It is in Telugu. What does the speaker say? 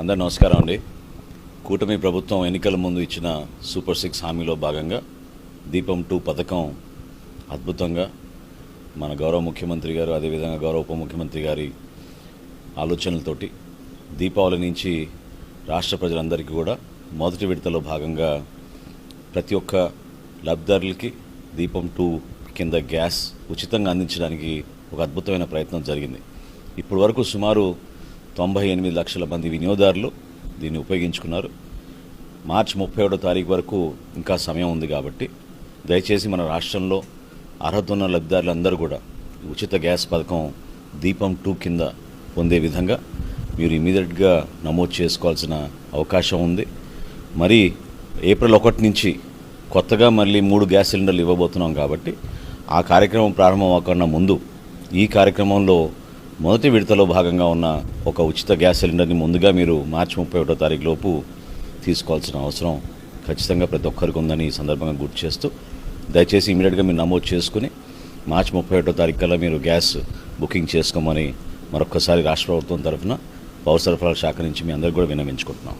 అందరూ నమస్కారం అండి. కూటమి ప్రభుత్వం ఎన్నికల ముందు ఇచ్చిన సూపర్ 6 హామీలో భాగంగా దీపం 2 పథకం అద్భుతంగా మన గౌరవ ముఖ్యమంత్రి గారు అదేవిధంగా గౌరవ ఉప ముఖ్యమంత్రి గారి ఆలోచనలతోటి దీపావళి నుంచి రాష్ట్ర ప్రజలందరికీ కూడా మొదటి విడతలో భాగంగా ప్రతి ఒక్క లబ్ధిదారులకి దీపం 2 కింద గ్యాస్ ఉచితంగా అందించడానికి ఒక అద్భుతమైన ప్రయత్నం జరిగింది. ఇప్పటి వరకు సుమారు 98 లక్షల మంది వినియోగదారులు దీన్ని ఉపయోగించుకున్నారు. మార్చి 31వ తారీఖు వరకు ఇంకా సమయం ఉంది కాబట్టి దయచేసి మన రాష్ట్రంలో అర్హత ఉన్న లబ్ధిదారులందరూ కూడా ఉచిత గ్యాస్ పథకం దీపం 2 కింద పొందే విధంగా మీరు ఇమీడియట్గా నమోదు చేసుకోవాల్సిన అవకాశం ఉంది. మరి ఏప్రిల్ 1 నుంచి కొత్తగా మళ్ళీ 3 గ్యాస్ సిలిండర్లు ఇవ్వబోతున్నాం కాబట్టి ఆ కార్యక్రమం ప్రారంభం అవ్వకుండా ముందు ఈ కార్యక్రమంలో మొదటి విడతలో భాగంగా ఉన్న ఒక ఉచిత గ్యాస్ సిలిండర్ని ముందుగా మీరు మార్చి 31వ తారీఖు లోపు తీసుకోవాల్సిన అవసరం ఖచ్చితంగా ప్రతి ఒక్కరికి ఉందని ఈ సందర్భంగా గుర్తు చేస్తూ దయచేసి ఇమీడియట్గా మీరు నమోదు చేసుకుని మార్చి 31వ తారీఖు కల్లా మీరు గ్యాస్ బుకింగ్ చేసుకోమని మరొక్కసారి రాష్ట్ర ప్రభుత్వం తరఫున పౌర సరఫరాల శాఖ నుంచి మీ అందరికీ కూడా విన్నవించుకుంటున్నాం.